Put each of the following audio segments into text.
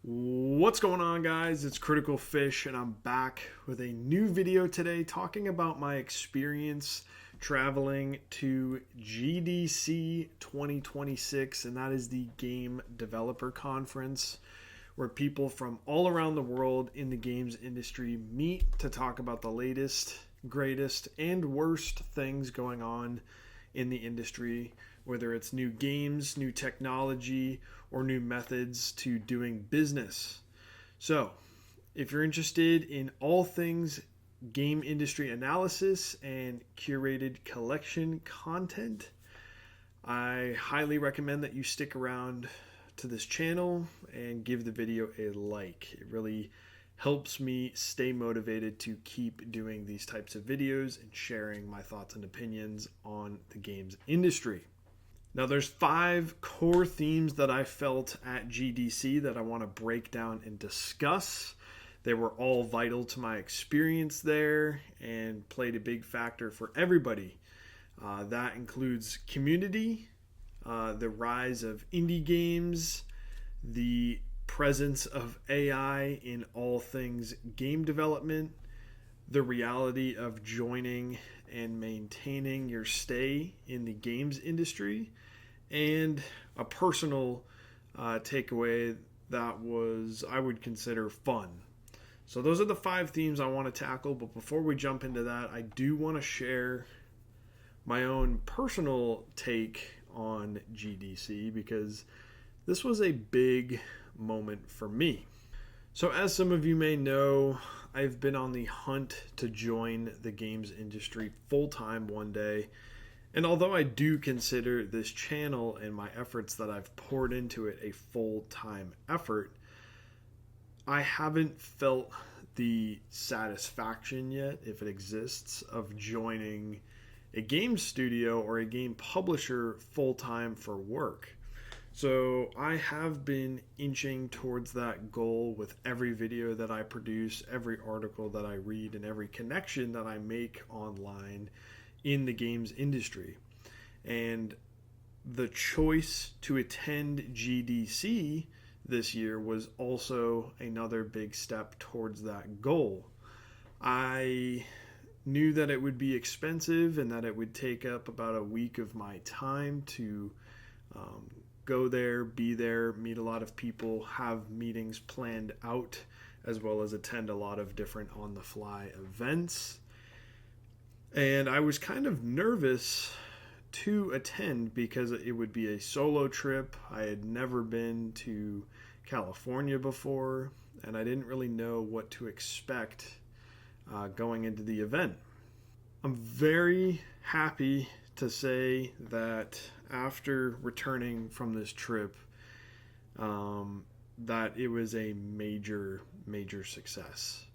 What's going on, guys? It's Critical Fish, and I'm back with a new video today talking about my experience traveling to GDC 2026, and that is the Game Developer Conference, where people from all around the world in the games industry meet to talk about the latest, greatest, and worst things going on in the industry, whether it's new games, new technology, or new methods to doing business. So, if you're interested in all things game industry analysis and curated collection content, I highly recommend that you stick around to this channel and give the video a like. It really helps me stay motivated to keep doing these types of videos and sharing my thoughts and opinions on the games industry. Now, there's 5 core themes that I felt at GDC that I want to break down and discuss. They were all vital to my experience there and played a big factor for everybody. That includes community, the rise of indie games, the presence of AI in all things game development, the reality of joining and maintaining your stay in the games industry, and a personal takeaway that was, I would consider, fun. So those are the 5 themes I want to tackle, but before we jump into that, I do want to share my own personal take on GDC because this was a big moment for me. So as some of you may know, I've been on the hunt to join the games industry full-time one day. And although I do consider this channel and my efforts that I've poured into it a full-time effort, I haven't felt the satisfaction yet, if it exists, of joining a game studio or a game publisher full-time for work. So I have been inching towards that goal with every video that I produce, every article that I read, and every connection that I make online in the games industry. And the choice to attend GDC this year was also another big step towards that goal. I knew that it would be expensive and that it would take up about a week of my time to go there, be there, meet a lot of people, have meetings planned out, as well as attend a lot of different on-the-fly events. And I was kind of nervous to attend because it would be a solo trip. I had never been to California before, and I didn't really know what to expect going into the event. I'm very happy to say that after returning from this trip, that it was a major success.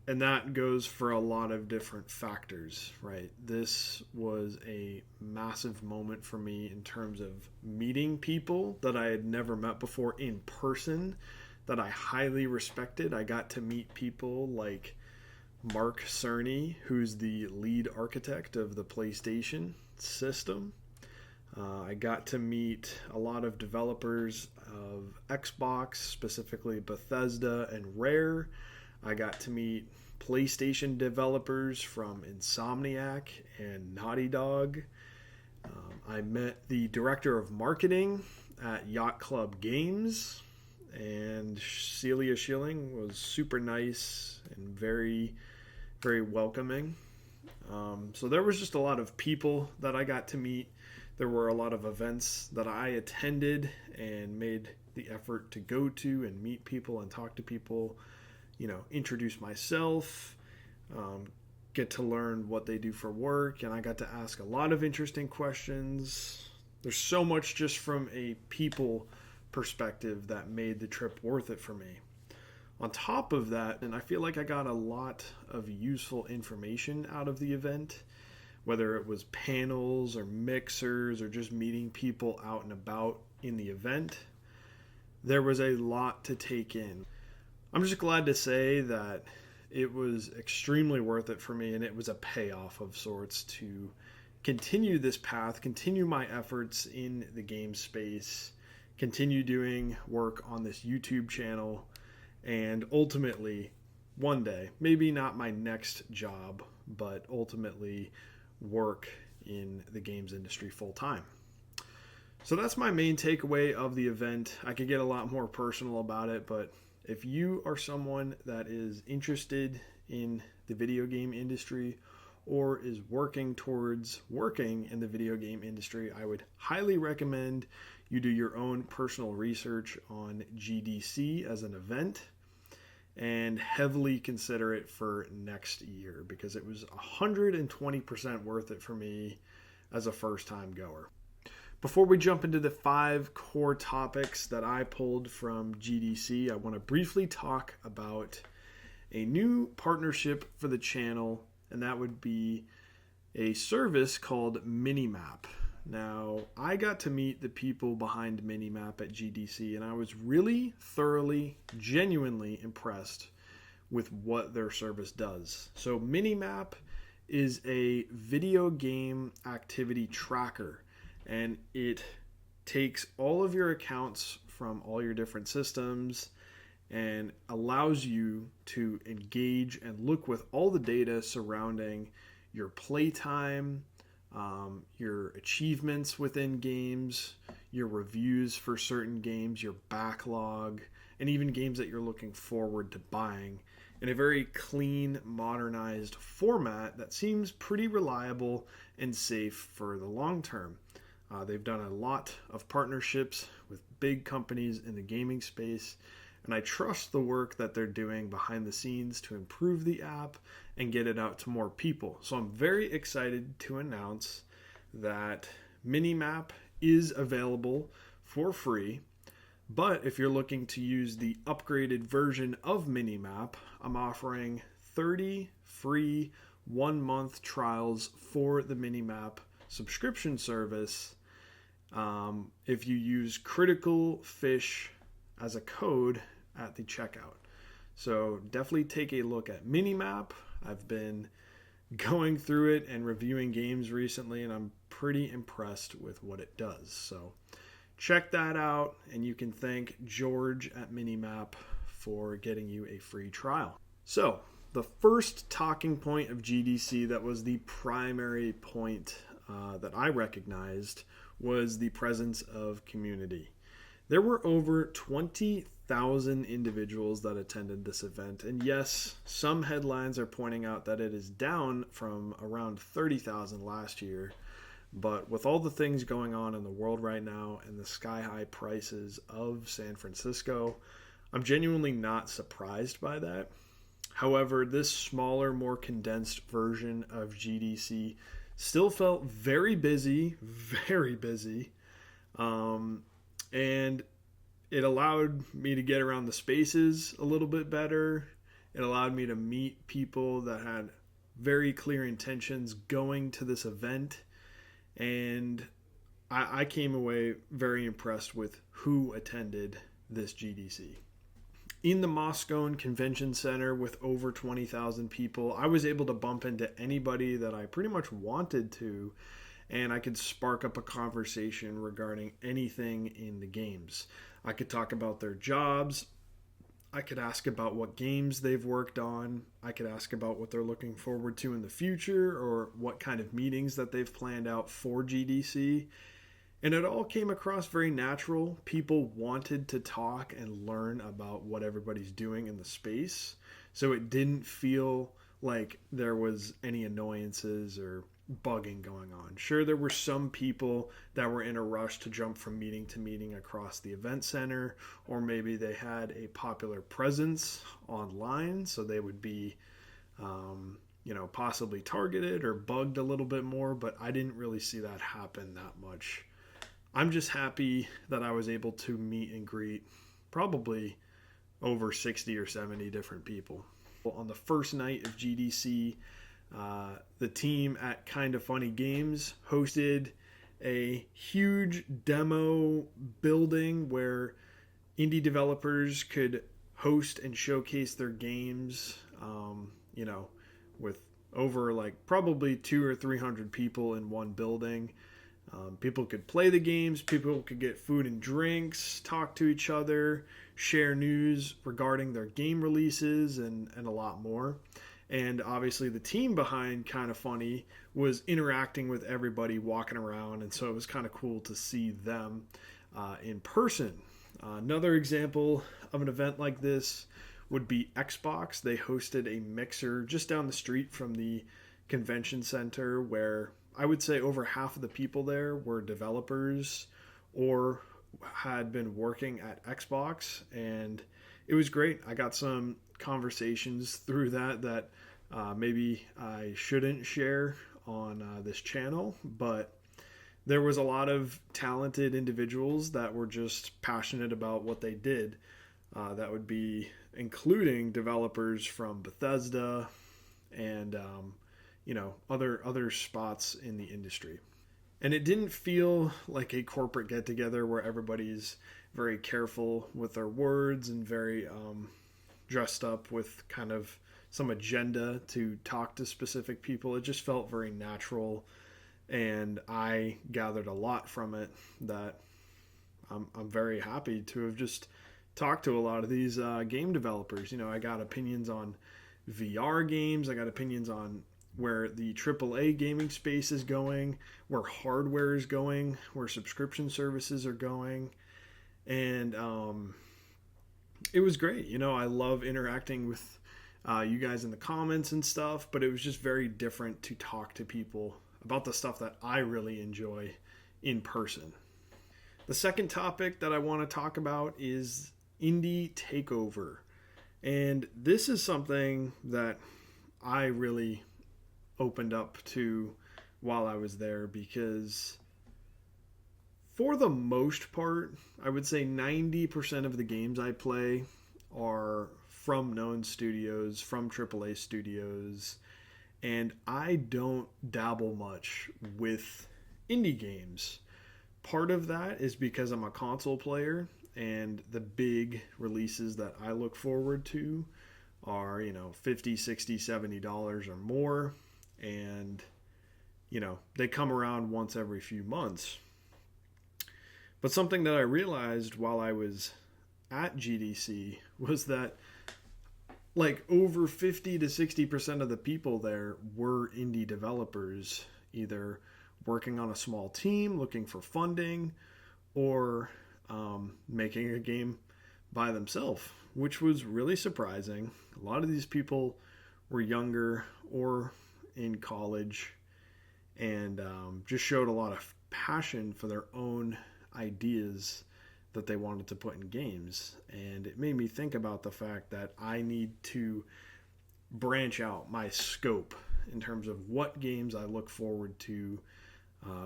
And that goes for a lot of different factors, right? This was a massive moment for me in terms of meeting people that I had never met before in person that I highly respected. I got to meet people like Mark Cerny, who's the lead architect of the PlayStation system. I got to meet a lot of developers of Xbox, specifically Bethesda and Rare. I got to meet PlayStation developers from Insomniac and Naughty Dog. I met the director of marketing at Yacht Club Games, and Celia Schilling was super nice and very welcoming. So there was just a lot of people that I got to meet. There were a lot of events that I attended and made the effort to go to and meet people and talk to people, introduce myself, get to learn what they do for work, and I got to ask a lot of interesting questions. There's so much just from a people perspective that made the trip worth it for me. On top of that, and I feel like I got a lot of useful information out of the event, whether it was panels or mixers or just meeting people out and about in the event, there was a lot to take in. I'm just glad to say that it was extremely worth it for me, and it was a payoff of sorts to continue this path, continue my efforts in the game space, continue doing work on this YouTube channel, and ultimately, one day, maybe not my next job, but ultimately work in the games industry full time. So that's my main takeaway of the event. I could get a lot more personal about it, but if you are someone that is interested in the video game industry or is working towards working in the video game industry, I would highly recommend you do your own personal research on GDC as an event and heavily consider it for next year, because it was 120% worth it for me as a first-time goer. Before we jump into the 5 core topics that I pulled from GDC, I want to briefly talk about a new partnership for the channel, and that would be a service called Minimap. Now, I got to meet the people behind Minimap at GDC, and I was really thoroughly, genuinely impressed with what their service does. So Minimap is a video game activity tracker, and it takes all of your accounts from all your different systems and allows you to engage and look with all the data surrounding your playtime, your achievements within games, your reviews for certain games, your backlog, and even games that you're looking forward to buying in a very clean, modernized format that seems pretty reliable and safe for the long term. They've done a lot of partnerships with big companies in the gaming space, and I trust the work that they're doing behind the scenes to improve the app and get it out to more people. So I'm very excited to announce that Minimap is available for free, but if you're looking to use the upgraded version of Minimap, I'm offering 30 free 1-month trials for the Minimap subscription service if you use Critical Fish as a code at the checkout. So definitely take a look at Minimap. I've been going through it and reviewing games recently, and I'm pretty impressed with what it does. So check that out, and you can thank George at Minimap for getting you a free trial. So the first talking point of GDC that was the primary point that I recognized was the presence of community. There were over 20,000 individuals that attended this event, and yes, some headlines are pointing out that it is down from around 30,000 last year, but with all the things going on in the world right now and the sky-high prices of San Francisco, I'm genuinely not surprised by that. However, this smaller, more condensed version of GDC still felt very busy, and it allowed me to get around the spaces a little bit better. It allowed me to meet people that had very clear intentions going to this event, and I came away very impressed with who attended this GDC. In the Moscone Convention Center with over 20,000 people, I was able to bump into anybody that I pretty much wanted to, and I could spark up a conversation regarding anything in the games. I could talk about their jobs. I could ask about what games they've worked on. I could ask about what they're looking forward to in the future, or what kind of meetings that they've planned out for GDC. And it all came across very natural. People wanted to talk and learn about what everybody's doing in the space. So it didn't feel like there was any annoyances or bugging going on. Sure, there were some people that were in a rush to jump from meeting to meeting across the event center, or maybe they had a popular presence online, so they would be possibly targeted or bugged a little bit more, but I didn't really see that happen that much. I'm just happy that I was able to meet and greet probably over 60 or 70 different people. On the first night of GDC, the team at Kinda Funny Games hosted a huge demo building where indie developers could host and showcase their games, with over probably 200 or 300 people in one building. People could play the games, people could get food and drinks, talk to each other, share news regarding their game releases, and a lot more. And obviously, the team behind Kind of Funny was interacting with everybody walking around, and so it was kind of cool to see them in person. Another example of an event like this would be Xbox. They hosted a mixer just down the street from the convention center where I would say over half of the people there were developers or had been working at Xbox, and it was great. I got some conversations through that maybe I shouldn't share on this channel, but there was a lot of talented individuals that were just passionate about what they did. That would be including developers from Bethesda and other spots in the industry. And it didn't feel like a corporate get together where everybody's very careful with their words and very dressed up with kind of some agenda to talk to specific people. It just felt very natural, and I gathered a lot from it that I'm very happy to have just talked to a lot of these game developers. I got opinions on VR games. I got opinions on where the AAA gaming space is going, where hardware is going, where subscription services are going. And it was great. I love interacting with you guys in the comments and stuff, but it was just very different to talk to people about the stuff that I really enjoy in person. The second topic that I want to talk about is indie takeover. And this is something that I really opened up to while I was there, because for the most part, I would say 90% of the games I play are from known studios, from AAA studios, and I don't dabble much with indie games. Part of that is because I'm a console player, and the big releases that I look forward to are, $50, $60, $70 or more. And, they come around once every few months. But something that I realized while I was at GDC was that over 50 to 60% of the people there were indie developers, either working on a small team, looking for funding, or making a game by themselves, which was really surprising. A lot of these people were younger or in college, and just showed a lot of passion for their own ideas that they wanted to put in games. And it made me think about the fact that I need to branch out my scope in terms of what games I look forward to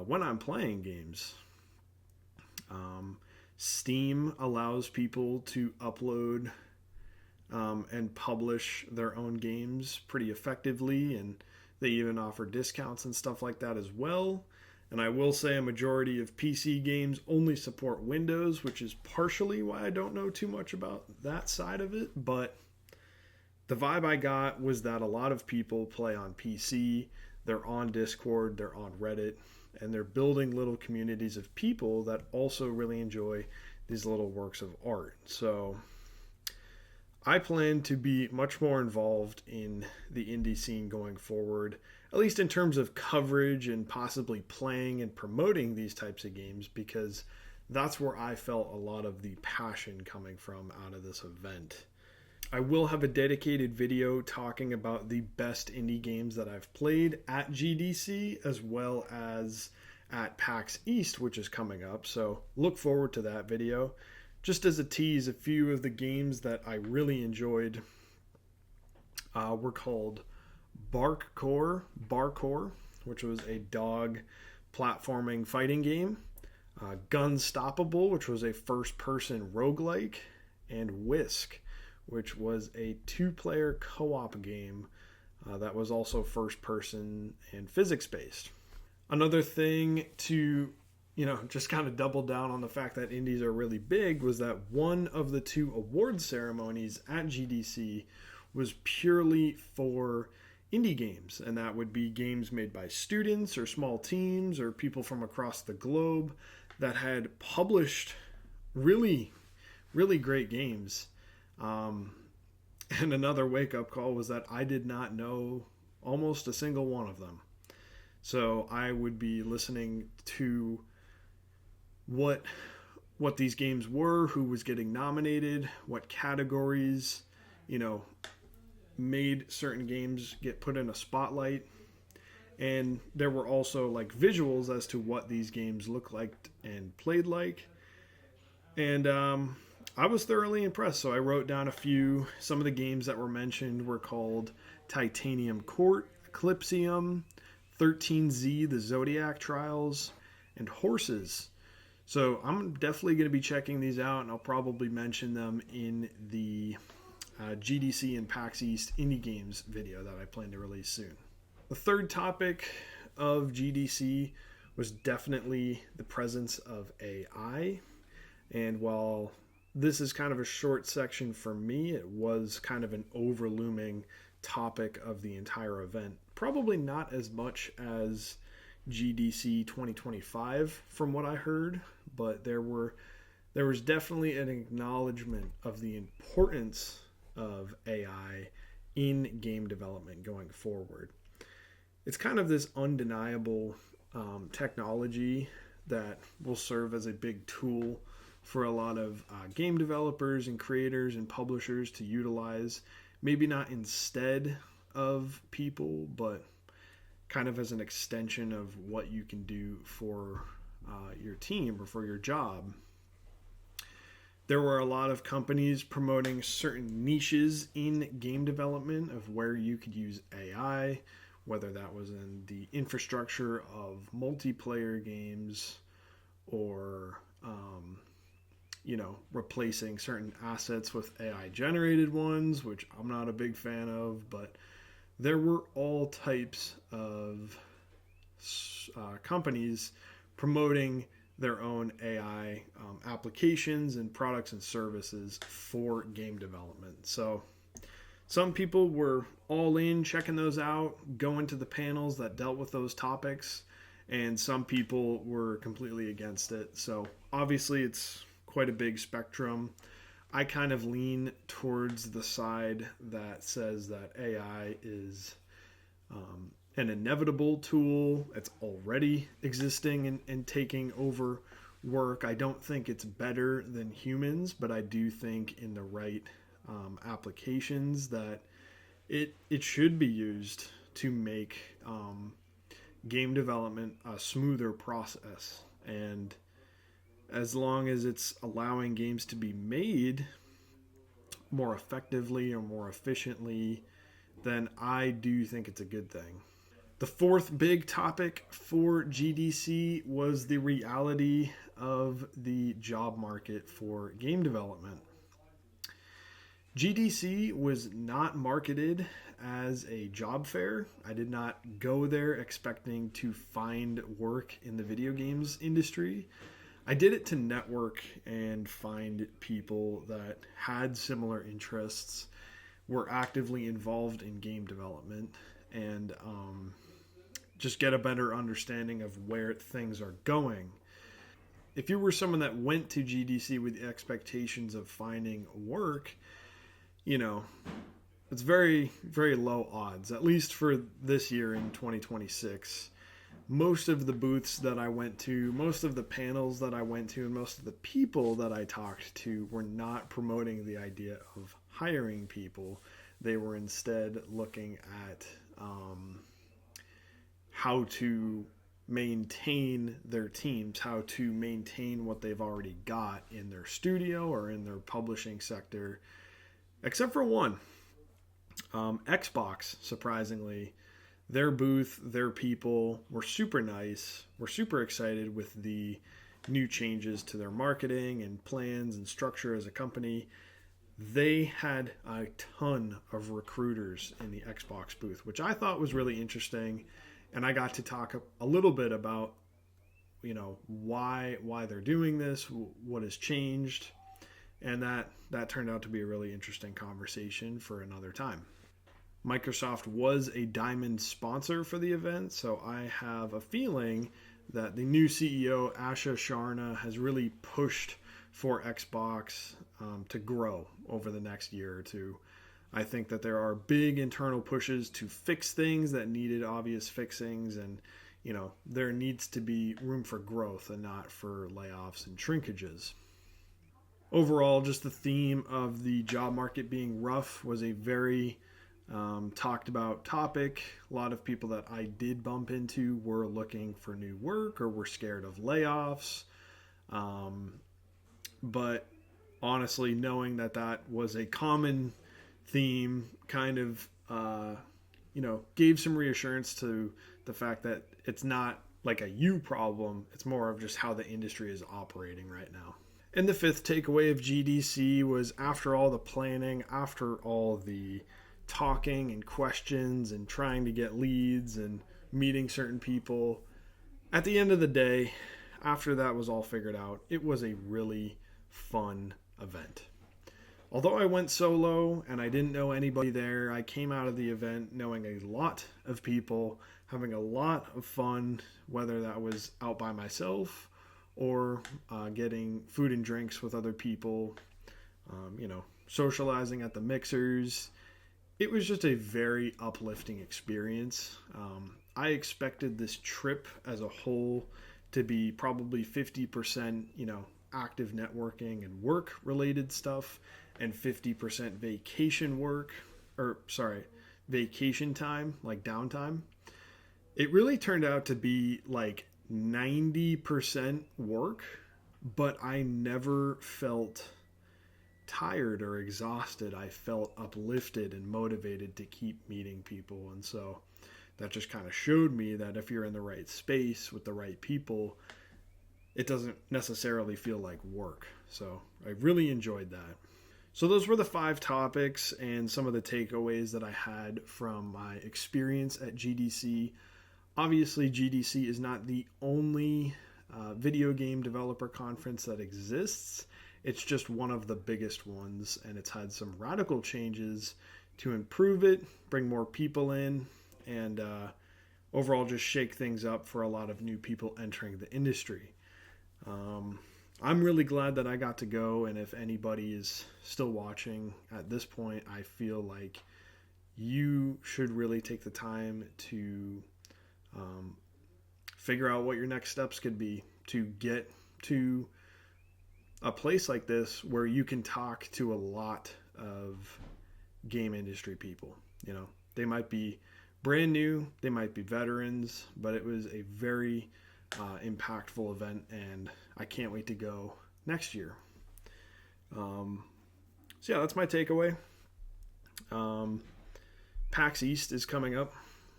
when I'm playing games. Steam allows people to upload and publish their own games pretty effectively, and they even offer discounts and stuff like that as well. And I will say a majority of PC games only support Windows, which is partially why I don't know too much about that side of it. But the vibe I got was that a lot of people play on PC, they're on Discord, they're on Reddit, and they're building little communities of people that also really enjoy these little works of art. So I plan to be much more involved in the indie scene going forward, at least in terms of coverage and possibly playing and promoting these types of games, because that's where I felt a lot of the passion coming from out of this event. I will have a dedicated video talking about the best indie games that I've played at GDC, as well as at PAX East, which is coming up. So look forward to that video. Just as a tease, a few of the games that I really enjoyed were called Barkcore, which was a dog platforming fighting game, Gunstoppable, which was a first-person roguelike, and Whisk, which was a two-player co-op game that was also first-person and physics-based. Another thing to just kind of double down on the fact that indies are really big was that one of the two award ceremonies at GDC was purely for indie games, and that would be games made by students or small teams or people from across the globe that had published really, really great games. Um, and another wake up call was that I did not know almost a single one of them. So I would be listening to what these games were, who was getting nominated, what categories, you know, made certain games get put in a spotlight. And there were also like visuals as to what these games looked like and played like. And I was thoroughly impressed. So I wrote down a few. Some of the games that were mentioned were called Titanium Court, Eclipsium, 13Z, The Zodiac Trials, and Horses. So I'm definitely going to be checking these out, and I'll probably mention them in the GDC and PAX East Indie Games video that I plan to release soon. The third topic of GDC was definitely the presence of AI. And while this is kind of a short section for me, it was kind of an overlooming topic of the entire event. Probably not as much as GDC 2025 from what I heard, but there was definitely an acknowledgement of the importance of AI in game development going forward. It's kind of this undeniable technology that will serve as a big tool for a lot of game developers and creators and publishers to utilize, maybe not instead of people, but kind of as an extension of what you can do for your team or for your job. There were a lot of companies promoting certain niches in game development of where you could use AI, whether that was in the infrastructure of multiplayer games or replacing certain assets with AI generated ones, which I'm not a big fan of, but there were all types of companies promoting their own AI applications and products and services for game development. So some people were all in checking those out, going to the panels that dealt with those topics, and some people were completely against it. So obviously it's quite a big spectrum. I kind of lean towards the side that says that AI is an inevitable tool. It's already existing and taking over work. I don't think it's better than humans, but I do think in the right applications that it should be used to make game development a smoother process. And as long as it's allowing games to be made more effectively or more efficiently, then I do think it's a good thing. The fourth big topic for GDC was the reality of the job market for game development. GDC was not marketed as a job fair. I did not go there expecting to find work in the video games industry. I did it to network and find people that had similar interests, were actively involved in game development, and just get a better understanding of where things are going. If you were someone that went to GDC with the expectations of finding work, it's very, very low odds, at least for this year in 2026. Most of the booths that I went to, most of the panels that I went to, and most of the people that I talked to were not promoting the idea of hiring people. They were instead looking at how to maintain their teams, how to maintain what they've already got in their studio or in their publishing sector, except for one. Xbox, surprisingly, their booth, their people were super nice. We're super excited with the new changes to their marketing and plans and structure as a company. They had a ton of recruiters in the Xbox booth, which I thought was really interesting. And I got to talk a little bit about, why they're doing this, what has changed. And that turned out to be a really interesting conversation for another time. Microsoft was a diamond sponsor for the event, so I have a feeling that the new CEO, Asha Sharna, has really pushed for Xbox to grow over the next year or two. I think that there are big internal pushes to fix things that needed obvious fixings, and there needs to be room for growth and not for layoffs and shrinkages. Overall, just the theme of the job market being rough was a very talked about topic. A lot of people that I did bump into were looking for new work or were scared of layoffs. But honestly, knowing that that was a common theme kind of, gave some reassurance to the fact that it's not like a you problem. It's more of just how the industry is operating right now. And the fifth takeaway of GDC was, after all the planning, after all the talking and questions and trying to get leads and meeting certain people, at the end of the day, after that was all figured out, it was a really fun event. Although I went solo and I didn't know anybody there, I came out of the event knowing a lot of people, having a lot of fun, whether that was out by myself or getting food and drinks with other people, socializing at the mixers. It was just a very uplifting experience. I expected this trip as a whole to be probably 50%, active networking and work related stuff, and 50% vacation time, like downtime. It really turned out to be like 90% work, but I never felt tired or exhausted. I felt uplifted and motivated to keep meeting people. And so that just kind of showed me that if you're in the right space with the right people, it doesn't necessarily feel like work. So I really enjoyed that. So those were the 5 topics and some of the takeaways that I had from my experience at GDC. Obviously, GDC is not the only video game developer conference that exists. It's just one of the biggest ones, and it's had some radical changes to improve it, bring more people in, and overall just shake things up for a lot of new people entering the industry. I'm really glad that I got to go, and if anybody is still watching at this point, I feel like you should really take the time to figure out what your next steps could be to get to a place like this where you can talk to a lot of game industry people. They might be brand new, they might be veterans, but it was a very impactful event, and I can't wait to go next year. So yeah, that's my takeaway. PAX East is coming up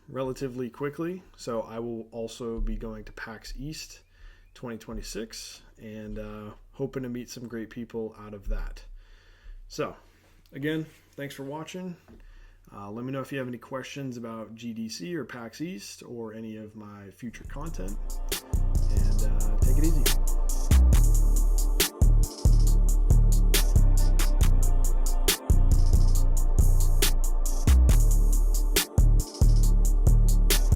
relatively quickly, so I will also be going to PAX East 2026 and hoping to meet some great people out of that. So again, thanks for watching. Let me know if you have any questions about GDC or PAX East or any of my future content, and take it easy.